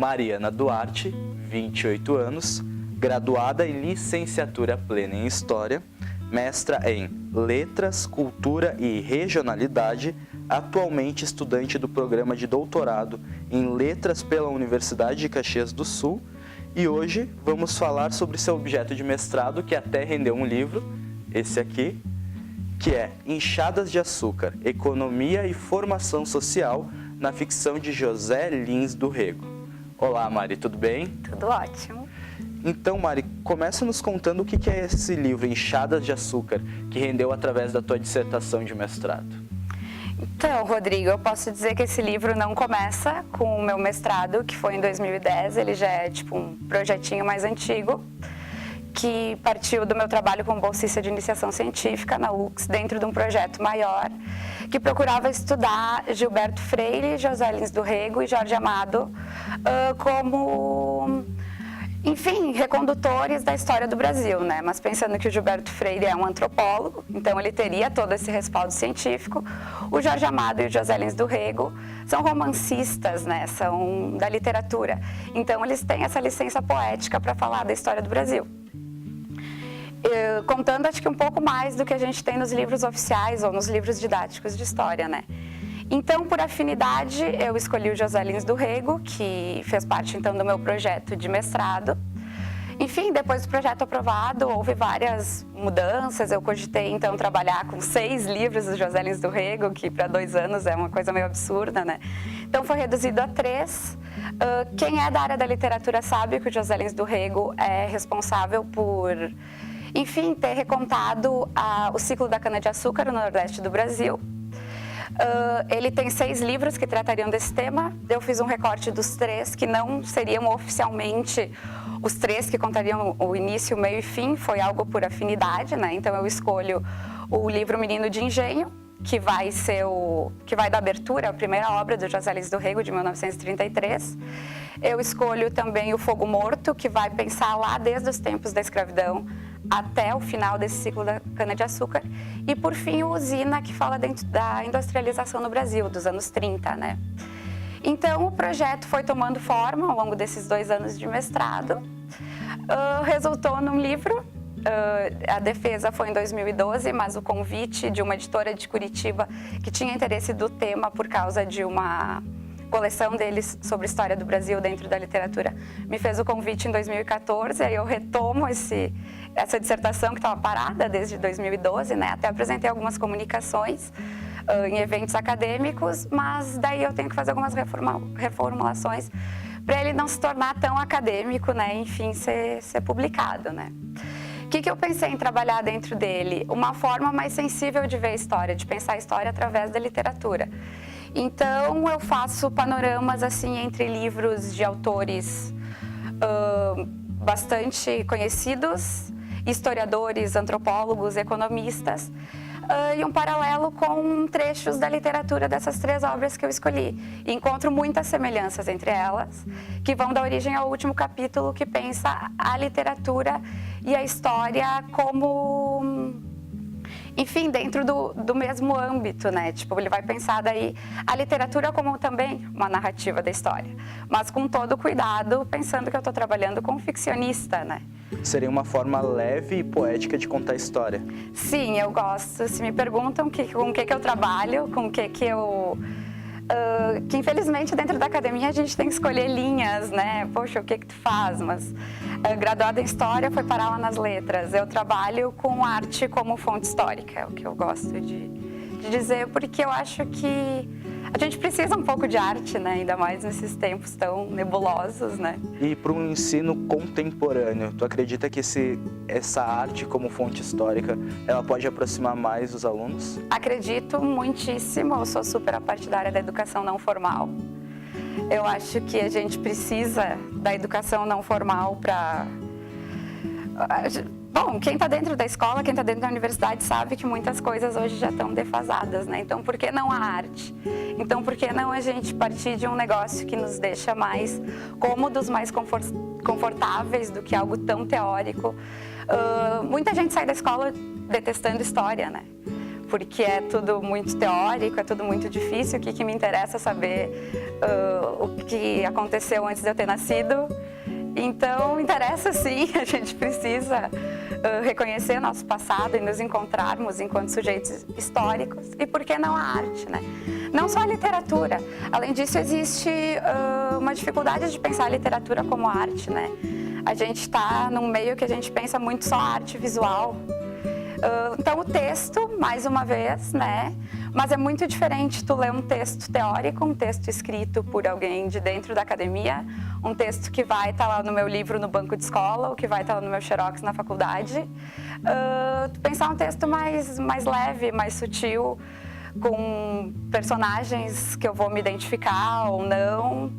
Mariana Duarte, 28 anos, graduada em licenciatura plena em História, mestra em Letras, Cultura e Regionalidade, atualmente estudante do programa de doutorado em Letras pela Universidade de Caxias do Sul, e hoje vamos falar sobre seu objeto de mestrado, que até rendeu um livro, esse aqui, que é Enxadas de Açúcar, Economia e Formação Social na ficção de José Lins do Rego. Olá, Mari, tudo bem? Tudo ótimo. Então, Mari, começa nos contando o que é esse livro, Enxadas de Açúcar, que rendeu através da tua dissertação de mestrado. Então, Rodrigo, eu posso dizer que esse livro não começa com o meu mestrado, que foi em 2010, ele já é tipo um projetinho mais antigo, que partiu do meu trabalho como bolsista de iniciação científica na UX, dentro de um projeto maior, que procurava estudar Gilberto Freire, José Lins do Rego e Jorge Amado como, enfim, recondutores da história do Brasil, né? Mas pensando que o Gilberto Freire é um antropólogo, então ele teria todo esse respaldo científico. O Jorge Amado e o José Lins do Rego são romancistas, né? São da literatura. Então eles têm essa licença poética para falar da história do Brasil. Contando, acho que um pouco mais do que a gente tem nos livros oficiais ou nos livros didáticos de história, né? Então, por afinidade, eu escolhi o José Lins do Rego, que fez parte, então, do meu projeto de mestrado. Enfim, depois do projeto aprovado, houve várias mudanças. Eu cogitei, então, trabalhar com 6 livros do José Lins do Rego, que para 2 anos é uma coisa meio absurda, né? Então, foi reduzido a 3. Quem é da área da literatura sabe que o José Lins do Rego é responsável por, enfim, ter recontado o ciclo da cana-de-açúcar no Nordeste do Brasil. Ele tem 6 livros que tratariam desse tema. Eu fiz um recorte dos 3 que não seriam oficialmente os 3 que contariam o início, o meio e fim. Foi algo por afinidade, né? Então eu escolho o livro Menino de Engenho, que vai dar abertura à primeira obra do José Lins do Rego, de 1933. Eu escolho também o Fogo Morto, que vai pensar lá desde os tempos da escravidão até o final desse ciclo da cana-de-açúcar. E, por fim, o Usina, que fala da industrialização no Brasil, dos anos 30, né? Então, o projeto foi tomando forma ao longo desses 2 anos de mestrado. Resultou num livro. A defesa foi em 2012, mas o convite de uma editora de Curitiba que tinha interesse do tema por causa de uma coleção deles sobre história do Brasil dentro da literatura me fez o convite em 2014, aí eu retomo essa dissertação que estava parada desde 2012, né? Até apresentei algumas comunicações em eventos acadêmicos, mas daí eu tenho que fazer algumas reformulações para ele não se tornar tão acadêmico, né? Enfim, ser publicado, né? O que eu pensei em trabalhar dentro dele? Uma forma mais sensível de ver a história, de pensar a história através da literatura. Então, eu faço panoramas assim entre livros de autores bastante conhecidos, historiadores, antropólogos, economistas, e um paralelo com trechos da literatura dessas 3 obras que eu escolhi. E encontro muitas semelhanças entre elas, que vão dar origem ao último capítulo, que pensa a literatura e a história como, enfim, dentro do mesmo âmbito, né? Tipo, ele vai pensar daí a literatura como também uma narrativa da história, mas com todo cuidado, pensando que eu estou trabalhando com um ficcionista, né? Seria uma forma leve e poética de contar a história. Sim, eu gosto. Se me perguntam com o que eu trabalho, com o que eu... que infelizmente dentro da academia a gente tem que escolher linhas, né? Poxa, o que tu faz? Mas graduada em História foi parar lá nas letras. Eu trabalho com arte como fonte histórica, é o que eu gosto de dizer, porque eu acho que a gente precisa um pouco de arte, né? Ainda mais nesses tempos tão nebulosos, né? E para um ensino contemporâneo, tu acredita que essa arte como fonte histórica, ela pode aproximar mais os alunos? Acredito muitíssimo, eu sou super partidária da educação não formal. Eu acho que a gente precisa da educação não formal para... Bom, quem está dentro da escola, quem está dentro da universidade sabe que muitas coisas hoje já estão defasadas, né? Então, por que não a arte? Então, por que não a gente partir de um negócio que nos deixa mais cômodos, mais confortáveis do que algo tão teórico? Muita gente sai da escola detestando história, né? porque é tudo muito teórico, é tudo muito difícil. O que me interessa é saber o que aconteceu antes de eu ter nascido. Então, interessa sim, a gente precisa reconhecer nosso passado e nos encontrarmos enquanto sujeitos históricos. E por que não a arte, né? Não só a literatura. Além disso, existe uma dificuldade de pensar a literatura como arte, né? A gente está num meio que a gente pensa muito só a arte visual. Então, o texto, mais uma vez, né? Mas é muito diferente tu ler um texto teórico, um texto escrito por alguém de dentro da academia, um texto que vai estar lá no meu livro no banco de escola, ou que vai estar lá no meu xerox na faculdade. Pensar um texto mais leve, mais sutil, com personagens que eu vou me identificar ou não.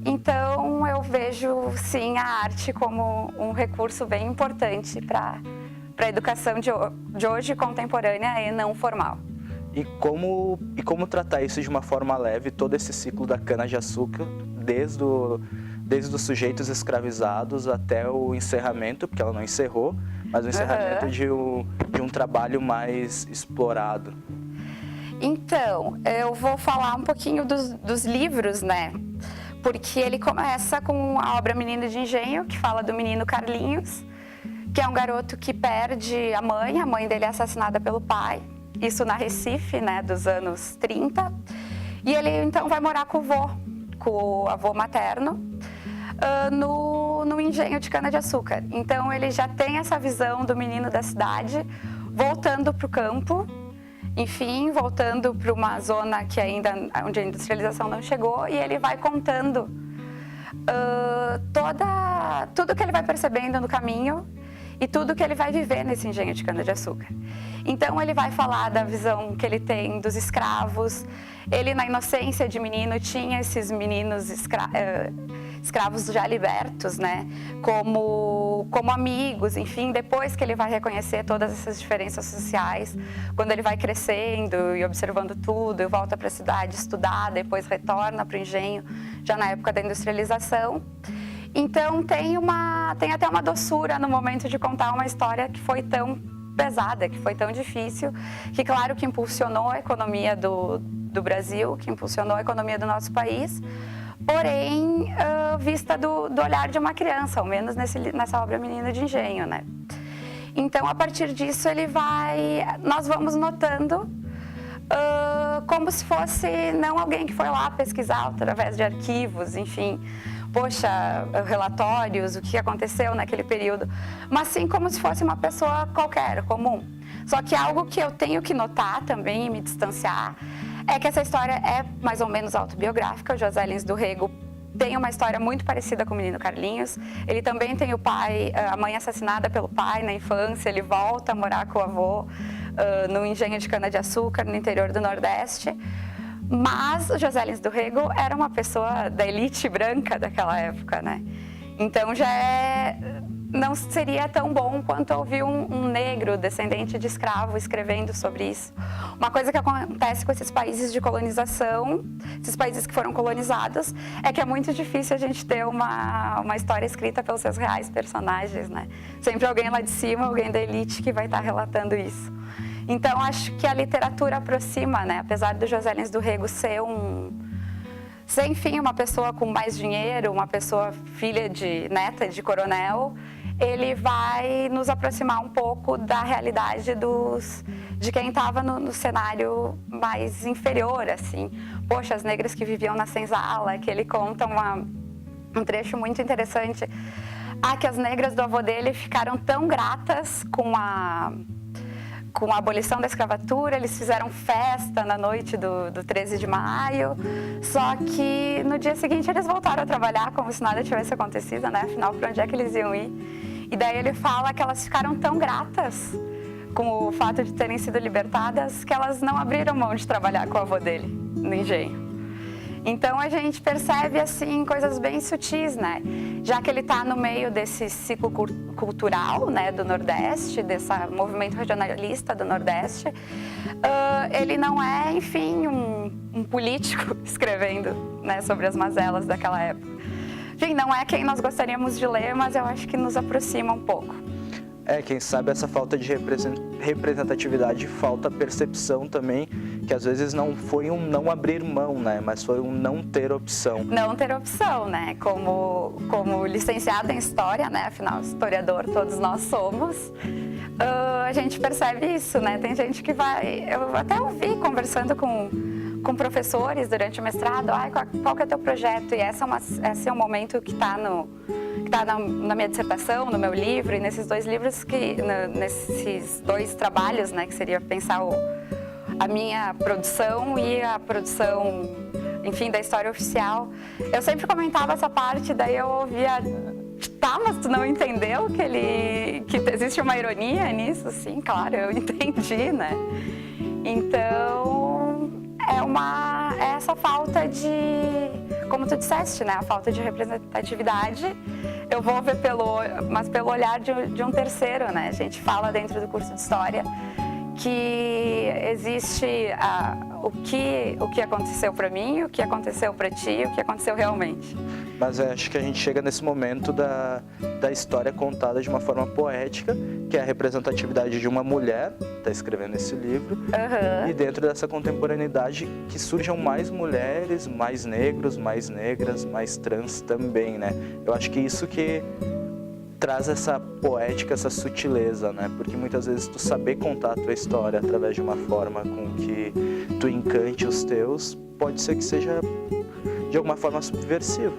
Então, eu vejo, sim, a arte como um recurso bem importante para a educação de hoje, contemporânea e não formal. E como tratar isso de uma forma leve, todo esse ciclo da cana-de-açúcar, desde os sujeitos escravizados até o encerramento, porque ela não encerrou, mas o encerramento de um trabalho mais explorado. Então, eu vou falar um pouquinho dos livros, né? Porque ele começa com a obra Menino de Engenho, que fala do menino Carlinhos, que é um garoto que perde a mãe dele é assassinada pelo pai, isso na Recife, né, dos anos 30, e ele então vai morar com o avô materno, no engenho de cana-de-açúcar. Então ele já tem essa visão do menino da cidade, voltando para o campo, enfim, voltando para uma zona que onde a industrialização não chegou, e ele vai contando tudo que ele vai percebendo no caminho, e tudo que ele vai viver nesse engenho de cana-de-açúcar. Então, ele vai falar da visão que ele tem dos escravos. Ele, na inocência de menino, tinha esses meninos escravos já libertos, né? Como amigos, enfim. Depois que ele vai reconhecer todas essas diferenças sociais, quando ele vai crescendo e observando tudo, e volta para a cidade estudar, depois retorna para o engenho, já na época da industrialização. Então, tem até uma doçura no momento de contar uma história que foi tão pesada, que foi tão difícil, que claro que impulsionou a economia do Brasil, que impulsionou a economia do nosso país, porém, vista do olhar de uma criança, ao menos nessa obra Menino de Engenho, né? Então, a partir disso, nós vamos notando como se fosse não alguém que foi lá pesquisar através de arquivos, enfim, relatórios, o que aconteceu naquele período, mas sim como se fosse uma pessoa qualquer, comum. Só que algo que eu tenho que notar também e me distanciar é que essa história é mais ou menos autobiográfica. O José Lins do Rego tem uma história muito parecida com o menino Carlinhos. Ele também tem a mãe assassinada pelo pai na infância, ele volta a morar com o avô no engenho de cana-de-açúcar, no interior do Nordeste. Mas o José Lins do Rego era uma pessoa da elite branca daquela época, né? Então não seria tão bom quanto ouvir um negro descendente de escravo escrevendo sobre isso. Uma coisa que acontece com esses países de colonização, esses países que foram colonizados, é que é muito difícil a gente ter uma história escrita pelos seus reais personagens, né? Sempre alguém lá de cima, alguém da elite que vai estar relatando isso. Então, acho que a literatura aproxima, né? Apesar do José Lins do Rego ser enfim, uma pessoa com mais dinheiro, uma pessoa neta de coronel, ele vai nos aproximar um pouco da realidade de quem estava no cenário mais inferior, assim. Poxa, as negras que viviam na senzala, que ele conta um trecho muito interessante. Que as negras do avô dele ficaram tão gratas com a abolição da escravatura, eles fizeram festa na noite do 13 de maio, só que no dia seguinte eles voltaram a trabalhar como se nada tivesse acontecido, né? Afinal, para onde é que eles iam ir? E daí ele fala que elas ficaram tão gratas com o fato de terem sido libertadas que elas não abriram mão de trabalhar com o avô dele no engenho. Então, a gente percebe, assim, coisas bem sutis, né? Já que ele está no meio desse ciclo cultural, né, do Nordeste, desse movimento regionalista do Nordeste, ele não é, enfim, um político escrevendo, né, sobre as mazelas daquela época. Enfim, não é quem nós gostaríamos de ler, mas eu acho que nos aproxima um pouco. Quem sabe essa falta de representatividade, falta percepção também, que às vezes não foi um não abrir mão, né? Mas foi um não ter opção. Não ter opção, né? Como licenciada em História, né? Afinal, historiador todos nós somos. A gente percebe isso, né? Tem gente que vai... Eu até ouvi conversando com professores durante o mestrado, qual que é o teu projeto? E esse é um momento que está na minha dissertação, no meu livro, e nesses dois livros, nesses dois trabalhos, né? Que seria pensar a minha produção e a produção, enfim, da história oficial. Eu sempre comentava essa parte, daí eu ouvia... Tá, mas tu não entendeu que existe uma ironia nisso? Sim, claro, eu entendi, né? Então, é essa falta de, como tu disseste, né? A falta de representatividade. Eu vou ver mas pelo olhar de um terceiro, né? A gente fala dentro do curso de História que existe o que aconteceu para mim, o que aconteceu para ti, o que aconteceu realmente. Mas eu acho que a gente chega nesse momento da história contada de uma forma poética, que é a representatividade de uma mulher, está escrevendo esse livro, e dentro dessa contemporaneidade que surjam mais mulheres, mais negros, mais negras, mais trans também, né? Eu acho que isso que traz essa poética, essa sutileza, né? Porque muitas vezes tu saber contar a tua história através de uma forma com que tu encante os teus, pode ser que seja de alguma forma subversivo.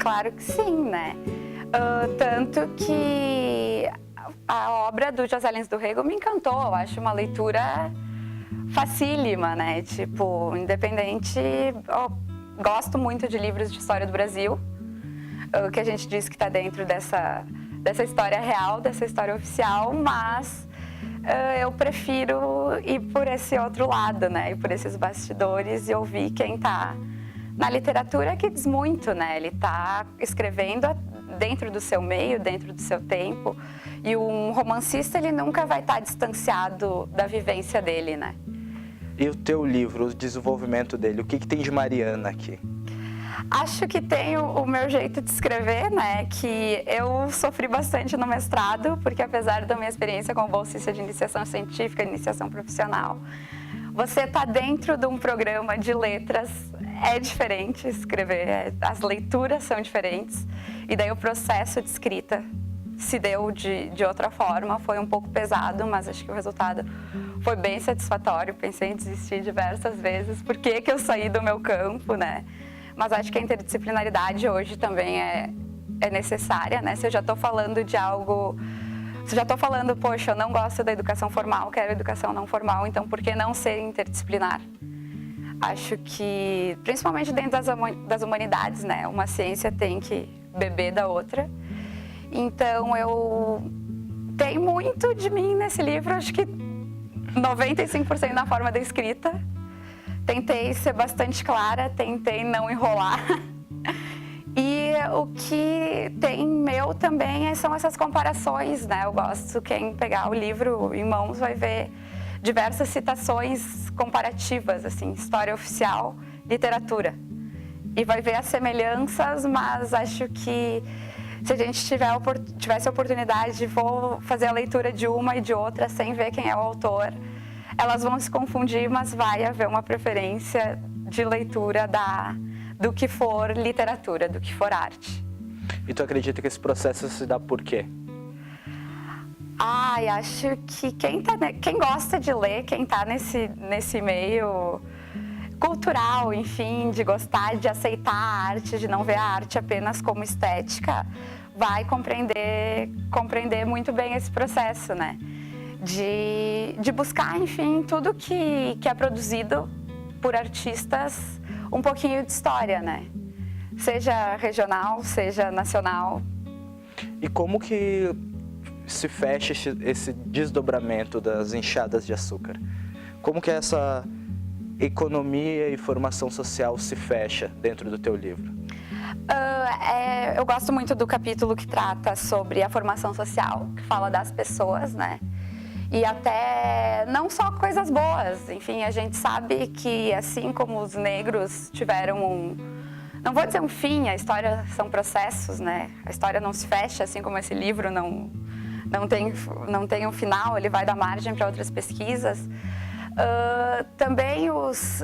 Claro que sim, né? Tanto que a obra do José Lins do Rego me encantou. Eu acho uma leitura facílima, né? Tipo, independente... gosto muito de livros de história do Brasil, que a gente diz que está dentro dessa história real, dessa história oficial, mas eu prefiro ir por esse outro lado, né? Ir por esses bastidores e ouvir quem está na literatura, que diz muito, né? Ele está escrevendo dentro do seu meio, dentro do seu tempo, e um romancista, ele nunca vai estar distanciado da vivência dele, né? E o teu livro, o desenvolvimento dele, o que tem de Mariana aqui? Acho que tem o meu jeito de escrever, né? Que eu sofri bastante no mestrado, porque apesar da minha experiência como bolsista de iniciação científica, iniciação profissional, você está dentro de um programa de letras, é diferente escrever, as leituras são diferentes, e daí o processo de escrita se deu de outra forma, foi um pouco pesado, mas acho que o resultado foi bem satisfatório. Pensei em desistir diversas vezes, por que eu saí do meu campo, né? Mas acho que a interdisciplinaridade hoje também é necessária, né? Se eu já estou falando de algo... Se eu já estou falando, poxa, eu não gosto da educação formal, quero educação não formal, então por que não ser interdisciplinar? Acho que, principalmente dentro das humanidades, né? Uma ciência tem que beber da outra. Então, eu tenho muito de mim nesse livro, acho que 95% na forma da escrita. Tentei ser bastante clara, tentei não enrolar. E o que tem meu também são essas comparações, né? Eu gosto, quem pegar o livro em mãos vai ver diversas citações comparativas, assim, história oficial, literatura. E vai ver as semelhanças, mas acho que se a gente tivesse a oportunidade de vou fazer a leitura de uma e de outra sem ver quem é o autor, elas vão se confundir, mas vai haver uma preferência de leitura do que for literatura, do que for arte. E tu acredita que esse processo se dá por quê? Acho que quem gosta de ler, quem está nesse meio cultural, enfim, de gostar, de aceitar a arte, de não ver a arte apenas como estética, vai compreender muito bem esse processo, né? De buscar, enfim, tudo que é produzido por artistas, um pouquinho de história, né? Seja regional, seja nacional. E como que se fecha esse desdobramento das enxadas de açúcar? Como que essa economia e formação social se fecha dentro do teu livro? Eu gosto muito do capítulo que trata sobre a formação social, que fala das pessoas, né? E até não só coisas boas, enfim, a gente sabe que assim como os negros tiveram não vou dizer um fim, a história são processos, né? A história não se fecha, assim como esse livro não tem um final, ele vai dar margem para outras pesquisas. Também os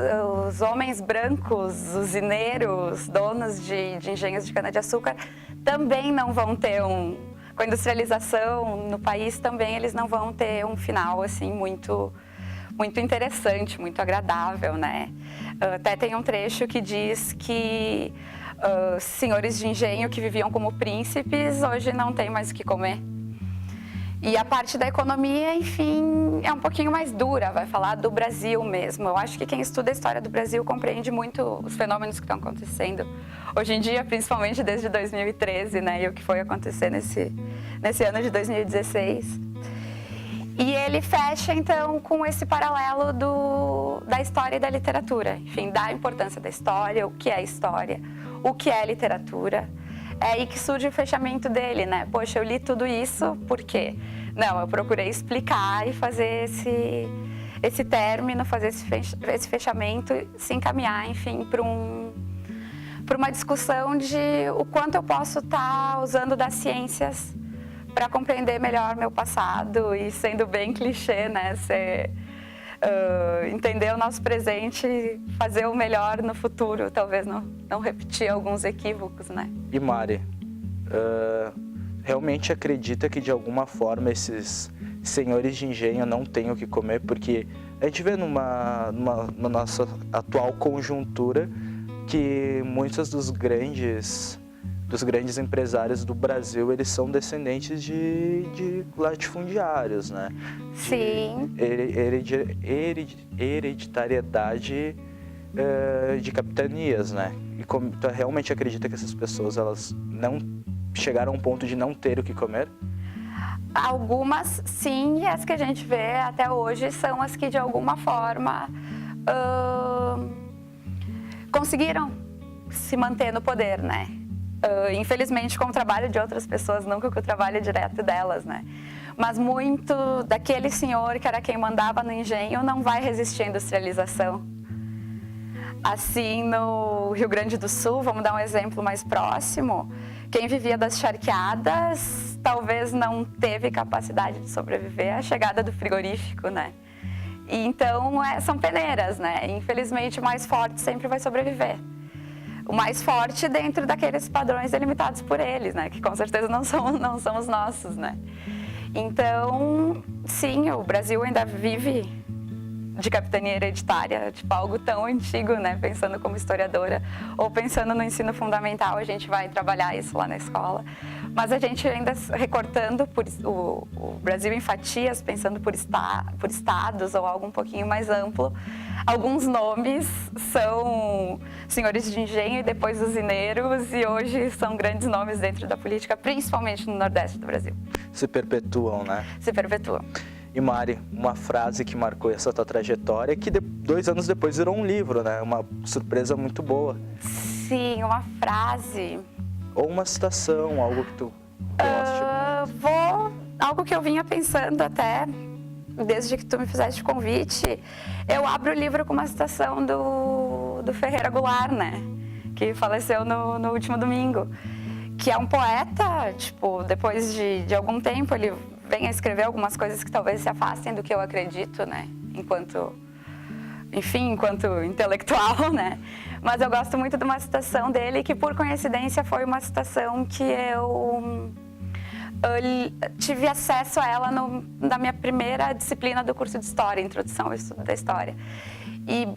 homens brancos, usineiros, donos de engenhos de cana-de-açúcar, também não vão ter com a industrialização no país, também eles não vão ter um final assim muito interessante, muito agradável, né? Até tem um trecho que diz que senhores de engenho que viviam como príncipes hoje não têm mais o que comer. E a parte da economia, enfim, é um pouquinho mais dura, vai falar do Brasil mesmo. Eu acho que quem estuda a história do Brasil compreende muito os fenômenos que estão acontecendo hoje em dia, principalmente desde 2013, né, e o que foi acontecer nesse ano de 2016. E ele fecha, então, com esse paralelo da história e da literatura. Enfim, da importância da história, o que é história, o que é literatura. É aí que surge o fechamento dele, né? Poxa, eu li tudo isso, por quê? Não, eu procurei explicar e fazer esse término, fazer esse fechamento, se encaminhar, enfim, para uma discussão de o quanto eu posso estar usando das ciências para compreender melhor meu passado e, sendo bem clichê, né? Entender o nosso presente, fazer o melhor no futuro, talvez não repetir alguns equívocos, né? E Mari, realmente acredita que de alguma forma esses senhores de engenho não têm o que comer? Porque a gente vê na nossa atual conjuntura que muitos dos grandes empresários do Brasil, eles são descendentes de latifundiários, né? Sim. Hereditariedade de capitanias, né? E tu realmente acredita que essas pessoas, elas não chegaram a um ponto de não ter o que comer? Algumas sim, e as que a gente vê até hoje são as que de alguma forma conseguiram se manter no poder, né? Infelizmente com o trabalho de outras pessoas, nunca com o trabalho direto delas, né? Mas muito daquele senhor que era quem mandava no engenho não vai resistir à industrialização. Assim, no Rio Grande do Sul, vamos dar um exemplo mais próximo, quem vivia das charqueadas talvez não teve capacidade de sobreviver à chegada do frigorífico, né? E então são peneiras, né? Infelizmente o mais forte sempre vai sobreviver. O mais forte dentro daqueles padrões delimitados por eles, né? Que com certeza não são os nossos, né? Então, sim, o Brasil ainda vive de capitania hereditária, tipo algo tão antigo, né? Pensando como historiadora, ou pensando no ensino fundamental, a gente vai trabalhar isso lá na escola. Mas a gente ainda recortando o Brasil em fatias, pensando por estados ou algo um pouquinho mais amplo, alguns nomes são senhores de engenho e depois usineiros, e hoje são grandes nomes dentro da política, principalmente no Nordeste do Brasil. Se perpetuam, né? Se perpetuam. E Mari, uma frase que marcou essa tua trajetória, que 2 anos depois virou um livro, né? Uma surpresa muito boa. Sim, uma frase. Ou uma citação, algo que tu goste. Algo que eu vinha pensando até desde que tu me fizeste o convite. Eu abro o livro com uma citação do Ferreira Goulart, né? Que faleceu no último domingo. Que é um poeta, tipo, depois de algum tempo ele vem a escrever algumas coisas que talvez se afastem do que eu acredito, né? Enquanto intelectual, né? Mas eu gosto muito de uma citação dele que, por coincidência, foi uma citação que eu tive acesso a ela na minha primeira disciplina do curso de História, Introdução ao Estudo da História. E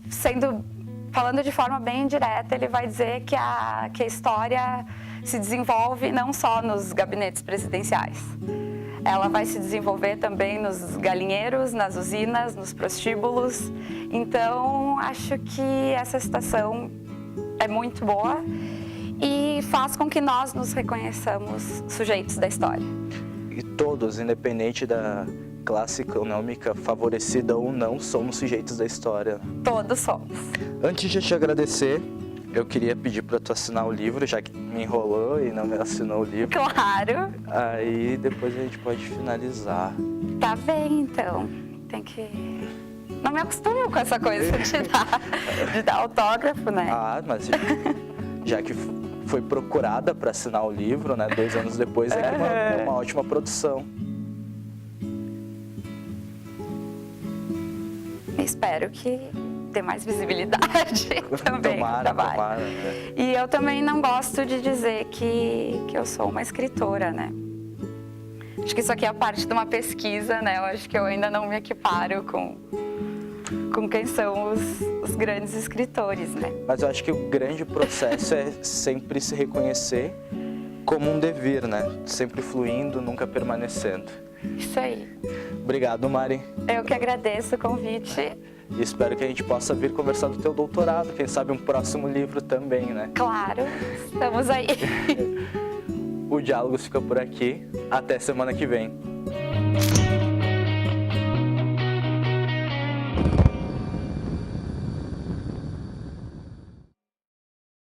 falando de forma bem direta, ele vai dizer que a história se desenvolve não só nos gabinetes presidenciais. Ela vai se desenvolver também nos galinheiros, nas usinas, nos prostíbulos. Então, acho que essa citação é muito boa e faz com que nós nos reconheçamos sujeitos da história. E todos, independente da classe econômica favorecida ou não, somos sujeitos da história. Todos somos. Antes de te agradecer, eu queria pedir para tu assinar o livro, já que me enrolou e não me assinou o livro. Claro. Aí depois a gente pode finalizar. Tá bem, então. Tem que... Não me acostumo com essa coisa de dar autógrafo, né? Ah, mas já que foi procurada para assinar o livro, né? 2 anos depois, é uma ótima produção. espero que dê mais visibilidade também ao trabalho. Tomara, né? E eu também não gosto de dizer que eu sou uma escritora, né? Acho que isso aqui é a parte de uma pesquisa, né? Eu acho que eu ainda não me equiparo com quem são os grandes escritores, né? Mas eu acho que o grande processo é sempre se reconhecer como um devir, né? Sempre fluindo, nunca permanecendo. Isso aí. Obrigado, Mari. Eu que agradeço o convite. E espero que a gente possa vir conversar do teu doutorado, quem sabe um próximo livro também, né? Claro, estamos aí. O Diálogos fica por aqui. Até semana que vem.